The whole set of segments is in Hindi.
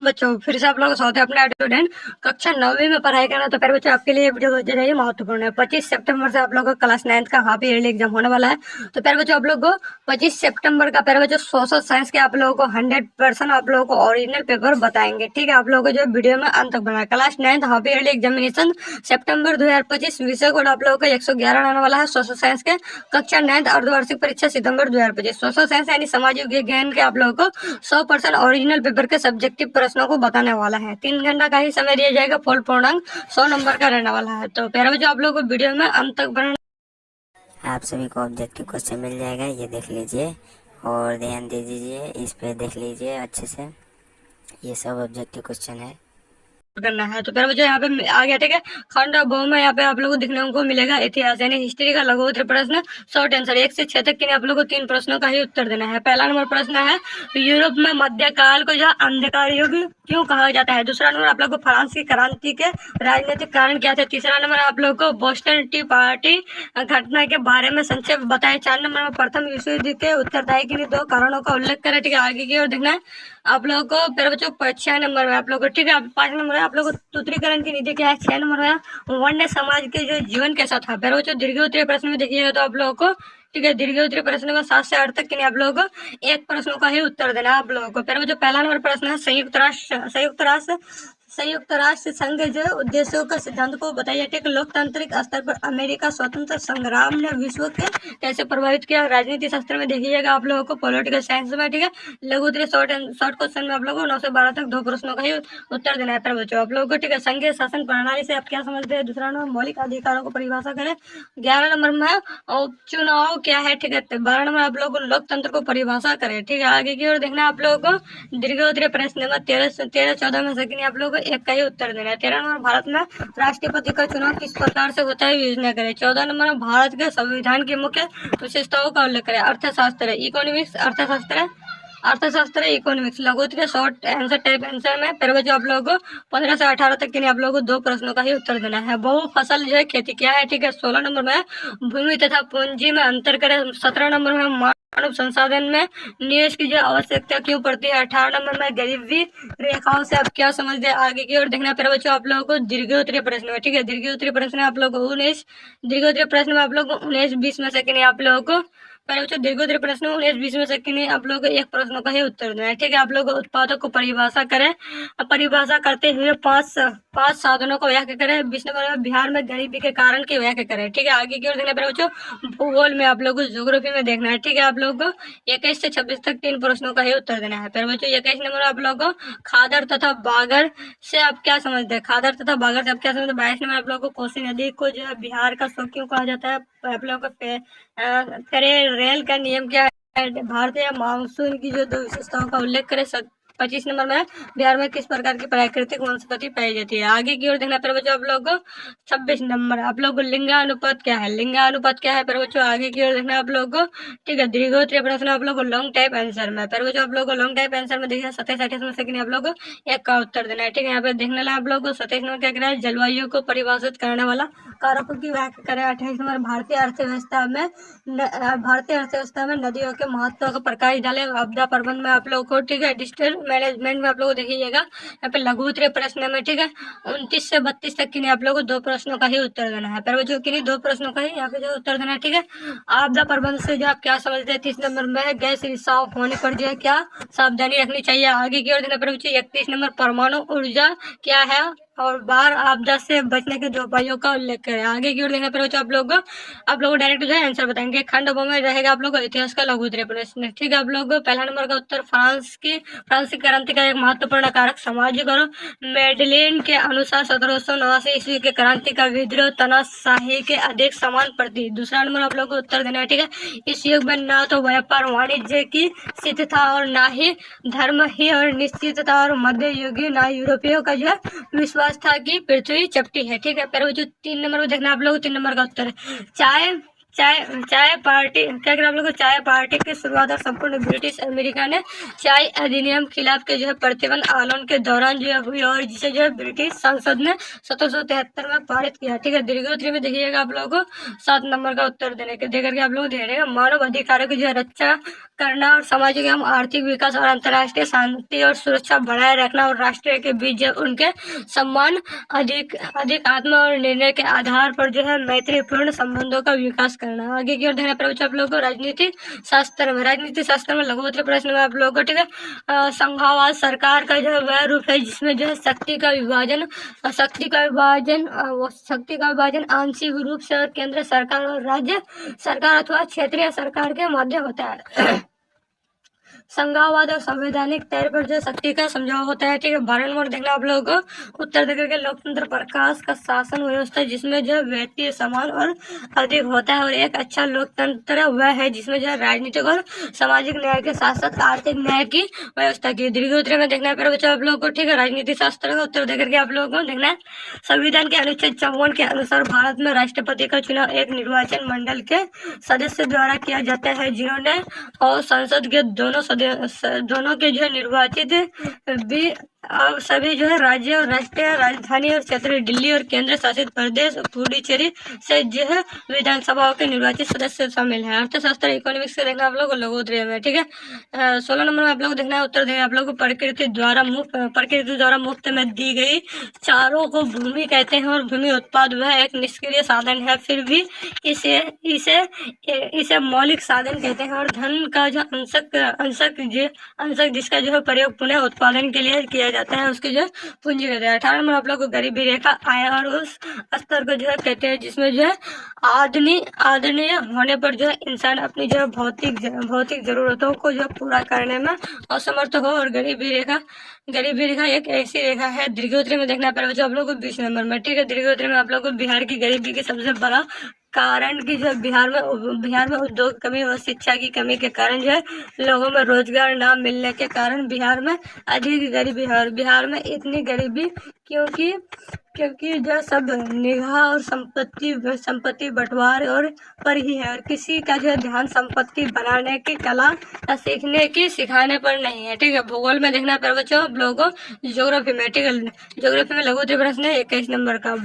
बच्चों फिर से आप लोग स्वागत है अपने स्टूडेंट कक्षा 9वीं में पढ़ाई करना। तो प्यारे बच्चों आपके लिए वीडियो रही महत्वपूर्ण है। 25 सितंबर से आप लोगों को क्लास 9 का हाफ ईयरली एग्जाम होने वाला है। तो प्यारे बच्चों आप लोग को 25 सितंबर का प्यारे बच्चों सोशल साइंस के आप लोगों को 100% आप लोगों को ओरिजिनल पेपर बताएंगे। ठीक है, आप लोगों को जो वीडियो में अंत तक बनाए। क्लास 9 हाफ ईयरली एग्जामिनेशन सितंबर 2025 विषय कोड आप लोगों को 111 आने वाला है सोशल साइंस के। कक्षा 9 अर्धवार्षिक परीक्षा सितंबर 2025 सोशल साइंस यानी सामाजिक विज्ञान के आप लोगों को 100% ओरिजिनल पेपर के सब्जेक्टिव प्रश्नों को बताने वाला है। 3 घंटा का ही समय दिया जाएगा। फुल पूर्णांक 100 नंबर का रहने वाला है। तो प्यारे बच्चों आप लोगों को वीडियो में अंत तक बनाना। आप सभी को ऑब्जेक्टिव क्वेश्चन मिल जाएगा, ये देख लीजिए और ध्यान दे दीजिए, इस पे देख लीजिए अच्छे से। ये सब ऑब्जेक्टिव क्वेश्चन है। करना है। तो प्यारे बच्चों यहाँ पे आ गया। ठीक है, खंड और बहु में यहाँ पे आप लोगों को दिखने को मिलेगा इतिहास यानी हिस्ट्री का लघु उत्तर प्रश्न शॉर्ट आंसर 1 से 6 तक के आप लोगों को 3 प्रश्नों का ही उत्तर देना है। पहला नंबर प्रश्न है यूरोप में मध्यकाल को जो अंधकार युग क्यों कहा जाता है। दूसरा नंबर आप लोग को फ्रांस की क्रांति के राजनीतिक कारण क्या थे। तीसरा नंबर आप लोग को बोस्टन टी पार्टी घटना के बारे में संक्षेप बताए। 4 नंबर में प्रथम विश्व युद्ध के उत्तरदायी के लिए 2 कारणों का उल्लेख करें। ठीक है, आगे की ओर देखना है आप लोगों को। प्यारे बच्चों 6 नंबर में आप लोग को, ठीक है, 5 नंबर में आप लोग को सूत्रीकरण की नीति क्या है। 6 नंबर में वन्य समाज के जो जीवन कैसा था। प्यारे बच्चों दीर्घ उत्तरीय प्रश्न में देखिएगा तो आप लोगों को, ठीक है, दीर्घ उत्तरीय प्रश्न में 7 से 8 तक के लिए आप लोगों को एक प्रश्नों का ही उत्तर देना है आप लोगों को। प्यारे बच्चों पहला नंबर प्रश्न है संयुक्त राष्ट्र संघ जो उद्देश्यों का सिद्धांत को बताइए। ठीक, लोकतांत्रिक स्तर पर अमेरिका स्वतंत्र संग्राम ने विश्व के कैसे प्रभावित किया। राजनीति शास्त्र में देखिएगा आप लोगों को, पॉलिटिकल साइंस में, ठीक है, लघु उत्तरीय शॉर्ट क्वेश्चन में आप लोगों को 9 से 12 तक 2 प्रश्नों का ही उत्तर देना है। प्यारे बच्चों आप लोगों को, ठीक है, संघीय शासन प्रणाली से आप क्या समझते हैं। दूसरा नंबर मौलिक अधिकारों को परिभाषा करें। 11 नंबर में उपचुनाव क्या है। ठीक है, 12 नंबर आप लोगों को लोकतंत्र को परिभाषा करें। ठीक है, आगे की ओर देखना आप लोगों को दीर्घ उत्तरीय प्रश्न में 13-14 में से आप लोगों को एक का ही उत्तर देना है। 13 नंबर भारत में राष्ट्रपति का चुनाव किस प्रकार से होता है योजना करें। 14 नंबर में भारत के संविधान की मुख्य विशेषताओं का उल्लेख करें। अर्थशास्त्र इकोनॉमिक्स अर्थशास्त्र इकोनॉमिक्स लघु उत्तरीय शॉर्ट आंसर टाइप आंसर में प्यारे बच्चों आप लोगों को 15 से 18 तक के लिए आप लोगों को 2 प्रश्नों का ही उत्तर देना है। बहु फसल जो है खेती क्या है। ठीक है, 16 नंबर में भूमि तथा पूंजी में अंतर करें। 17 नंबर में मानव संसाधन में निवेश की जो आवश्यकता क्यों पड़ती है। 18 नंबर में गरीबी रेखाओं से आप क्या समझते हैं। आगे की ओर देखना प्यारे बच्चों आप लोगों को दीर्घ उत्तरीय प्रश्न में, ठीक है, दीर्घ उत्तरीय प्रश्न आप लोग को 19 दीर्घ उत्तरीय प्रश्न में आप लोग को 19-20 में से के लिए आप लोगों को पहले बच्चों दीर्घ उत्तरीय प्रश्न 19-20 में से के लिए आप लोग एक प्रश्नों का ही उत्तर देना है। ठीक है, आप लोग उत्पादक को परिभाषा करें। परिभाषा करते हुए पांच साधनों को व्याख्या करें। 20 नंबर में बिहार में गरीबी के कारण की व्याख्या करें। ठीक है, आगे की ओर देखना पड़ेगा बच्चों भूगोल में आप लोग को ज्योग्राफी में देखना है। ठीक है, आप लोग को 21 से 26 तक 3 प्रश्नों का ही उत्तर देना है। फिर बच्चों 21 नंबर आप लोग को खादर तथा बागर से आप क्या समझते हैं। खादर तथा बागर से आप क्या समझते हैं। 22 नंबर आप लोग को कोसी नदी को जो है बिहार का शोक क्यों कहा जाता है। आप लोग को रेल का नियम क्या है। भारतीय मानसून की जो 2 विशेषताओं का उल्लेख करें। 25 नंबर में बिहार में किस प्रकार की प्राकृतिक वनस्पति पाई जाती है। आगे की ओर देखना प्यारे बच्चों आप लोग को 26 नंबर आप लोग को लिंगानुपात क्या है। लिंगानुपात क्या है प्यारे बच्चों। आगे की ओर देखना आप लोग को, ठीक है, दीर्घोत्तरीय प्रश्न आप लोग को लॉन्ग टाइप आंसर में प्यारे बच्चों आप लोग को लॉन्ग टाइप आंसर में देखिए 27-28 में से आप लोग को एक का उत्तर देना है। ठीक है, यहाँ पे देखने ला आप लोग को 27 नंबर क्या करें जलवायु को परिभाषित करने वाला कारकों की व्याख्या करें। 28 नंबर भारतीय अर्थव्यवस्था में नदियों के महत्व का प्रकाश डाले। आपदा प्रबंधन में आप लोग को, ठीक है, डिजिटल मैनेजमेंट में आप लोग देखिएगा यहाँ पे लघु उत्तरीय प्रश्न में, ठीक है, 29 से 32 तक के लिए आप लोग को 2 प्रश्नों का ही उत्तर देना है। पर जो के लिए 2 प्रश्नों का ही यहाँ पे जो उत्तर देना है। ठीक है, आपदा प्रबंधन से जो आप क्या समझते हैं। 30 नंबर में गैस रिसाव होने पर जो है क्या सावधानी रखनी चाहिए। आगे की ओर देना पर 31 नंबर परमाणु ऊर्जा क्या है और बाढ़ आपदा से बचने के 2 उपायों का उल्लेख करें। आगे की ओर देखने पर आप लोग डायरेक्ट जो है आंसर बताएंगे। खंड में रहेगा आप लोग इतिहास का लघु उत्तरीय प्रश्न। ठीक है, आप लोग पहला नंबर का उत्तर फ्रांस की क्रांति का एक महत्वपूर्ण कारक सामाजिक और मेडलिन के अनुसार 1789 ईस्वी के क्रांति का विद्रोह तानाशाही के अधिक समान प्रति। दूसरा नंबर आप लोग को उत्तर देना है। ठीक है, इस युग में न तो व्यापार वाणिज्य की स्थिति था और न ही धर्म ही और निश्चितता और मध्य युगीय न यूरोपियों का जो है विश्वास था कि पृथ्वी चपटी है। ठीक है, पर वो जो 3 नंबर में देखना आप लोग 3 नंबर का उत्तर है चाय चाय चाय पार्टी क्या करें आप लोग को, चाय पार्टी की शुरुआत और संपूर्ण ब्रिटिश अमेरिका ने चाय अधिनियम खिलाफ के जो है प्रतिबंध आंदोलन के दौरान जो है हुई, और जिसे जो है ब्रिटिश संसद ने 1773 में पारित किया। ठीक है, दीर्घोत्तरी में देखिएगा आप लोगों को 7 नंबर का उत्तर देकर के आप लोग दे देगा। मानव अधिकारों की जो है रक्षा करना और सामाजिक एवं आर्थिक विकास और अंतर्राष्ट्रीय शांति और सुरक्षा बनाए रखना, और राष्ट्र के बीच जो उनके सम्मान अधिक आत्म और निर्णय के आधार पर जो है मैत्रीपूर्ण संबंधों का विकास करना। आगे की ओर ध्यान प्रवचन आप लोगों को राजनीति शास्त्र में लघुत्तरी प्रश्न में आप लोगों को, ठीक है, संघवाद सरकार का जो है वह रूप है जिसमें जो है शक्ति का विभाजन आंशिक रूप से और केंद्र सरकार और राज्य सरकार अथवा क्षेत्रीय सरकार के मध्य होता है। संघवाद और संवैधानिक तौर पर जो शक्ति का समझौता होता है। ठीक है, 12 नंबर देखना आप लोगों को उत्तर देकर के लोकतंत्र प्रकाश का शासन व्यवस्था जिसमें जो व्यक्ति समान और अधिक होता है, और एक अच्छा लोकतंत्र वह है जिसमें जो राजनीतिक और सामाजिक न्याय के साथ साथ आर्थिक न्याय की व्यवस्था की। दीर्घोत्तरी में देखना है बच्चों आप लोगों को, ठीक है, राजनीति शास्त्र का उत्तर देकर के आप लोगों को देखना है। संविधान के अनुच्छेद 54 के अनुसार भारत में राष्ट्रपति का चुनाव एक निर्वाचन मंडल के सदस्य द्वारा किया जाता है, जिन्होंने और संसद के दोनों के जो है निर्वाचित भी अब सभी जो है राज्य और राष्ट्रीय राजधानी और क्षेत्र दिल्ली और केंद्र शासित प्रदेश पुडुचेरी से जो है विधानसभाओं के निर्वाचित सदस्य शामिल है। अर्थशास्त्र इकोनॉमिक्स से देखना आप लोग को लघुत्तरी में, ठीक है। 16 नंबर में आप लोग देखना है उत्तर देना आप लोग को प्रकृति द्वारा मुफ्त में दी गई चारों को भूमि कहते हैं, और भूमि उत्पाद वह एक निष्क्रिय साधन है, फिर भी इसे मौलिक साधन कहते हैं, और धन का जो अंशक जिसका जो है प्रयोग पुनः उत्पादन के लिए किया जाता है उसकी जो है पूंजी कहते हैं। 18 नंबर आप लोग को गरीबी रेखा आय और उस स्तर को जो है कहते हैं जिसमें जो है आदरणीय होने पर जो है इंसान अपनी जो है भौतिक जरूरतों को जो पूरा करने में असमर्थ हो, और गरीबी रेखा एक ऐसी रेखा है। दीर्घोत्तरी में देखना पड़ेगा आप लोग को 20 नंबर में, ठीक है। दीर्घोत्तरी में आप लोग को बिहार की गरीबी की सबसे बड़ा कारण की जो है बिहार में उद्योग कमी और शिक्षा की कमी के कारण जो है लोगों में रोजगार ना मिलने के कारण बिहार में अधिक गरीबी है। और बिहार में इतनी गरीबी क्योंकि जो सब निगाह और संपत्ति बंटवारे और पर ही है, और किसी का जो ध्यान संपत्ति बनाने की कला सिखाने पर नहीं है, ठीक है। भूगोल में देखना पर बच्चों आप लोगों को ज्योग्राफी में, ठीक है, ज्योग्राफी में लघुत्तरी प्रश्न है 21 नंबर का।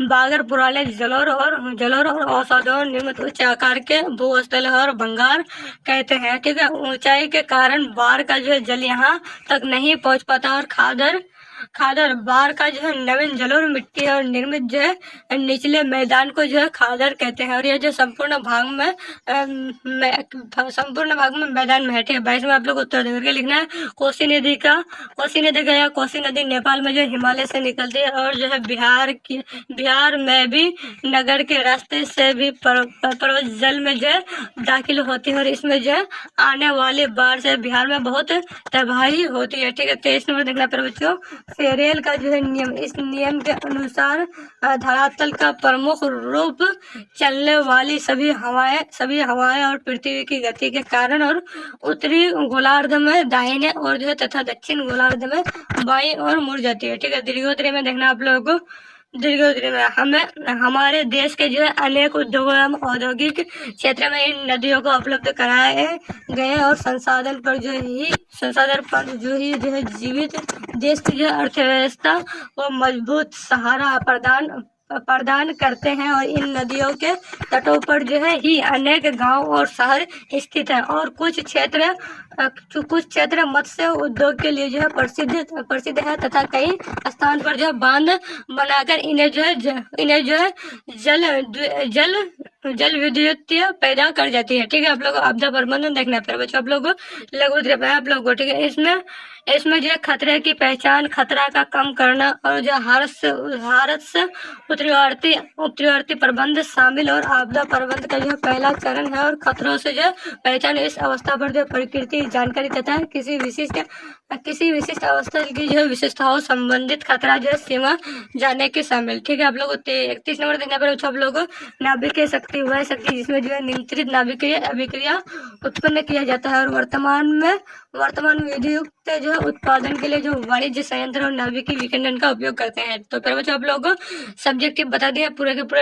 बागर पुराने जलोर और औषधों निर्मित उच्च आकार के भूस्थल और भंगार कहते हैं, ठीक है। ऊंचाई के कारण बाढ़ का जो है जल यहाँ तक नहीं पहुंच पाता, और खादर बाढ़ का जो है नवीन जलोर मिट्टी और निर्मित जो है निचले मैदान को जो है खादर कहते हैं, और यह जो संपूर्ण भाग में मैदान में है, ठीक है। 22 में आप लोग उत्तर देकर के लिखना है। कोसी नदी नेपाल में जो हिमालय से निकलती है, और जो है बिहार में भी नगर के रास्ते से भी पर्वत जल में जो है दाखिल होती है, और इसमें जो है आने वाली बाढ़ से बिहार में बहुत तबाही होती है, ठीक है। 23 नंबर देखना पर बच्चों फेरेल का जो है नियम, इस नियम के अनुसार धरातल का प्रमुख रूप चलने वाली सभी हवाएं और पृथ्वी की गति के कारण और उत्तरी गोलार्ध में दाहिने और जो है तथा दक्षिण गोलार्ध में बाईं ओर मुड़ जाती है, ठीक है। दीर्घोत्तरी में देखना आप लोगों को, दीर्घोत्तरी में हमारे देश के जो है अनेक उद्योगों एवं औद्योगिक क्षेत्र में इन नदियों को उपलब्ध कराए गए, और संसाधन पर जो है जीवित देश की जो अर्थव्यवस्था वो मजबूत सहारा प्रदान करते हैं, और इन नदियों के तटों पर जो है ही अनेक गांव और शहर स्थित हैं, और कुछ क्षेत्र मत्स्य उद्योग के लिए जो है प्रसिद्ध है, तथा कई स्थान पर जो है बांध बनाकर इन्हें जो है जल विद्युत पैदा कर जाती है, ठीक है। आप लोग आपदा प्रबंधन देखना है बच्चों आप लोग लघुत्तरी आप लोग को, ठीक है। इसमें जो है खतरे की पहचान, खतरा का कम करना, और जो हादस उत्तरवर्ती प्रबंध शामिल, और आपदा प्रबंधन का जो पहला चरण है, और खतरों से जो पहचान इस अवस्था पर जो प्रकृति जानकारी तथा किसी विशिष्ट अवस्था की जो विशेषताओं संबंधित खतरा जो सीमा जानने की शामिल, ठीक है। आप लोग 31 नंबर देखने पर आप लोग नाभिकीय शक्ति वह शक्ति जिसमें जो है नियंत्रित नाभिकीय अभिक्रिया उत्पन्न किया जाता है, और वर्तमान विधियुक्त जो है उत्पादन के लिए जो वाणिज्य संयंत्र और नाभिकीय विखंडन का उपयोग करते हैं। तो फिर बच्चों आप लोगों को सब्जेक्टिव बता दिया पूरे के पूरे।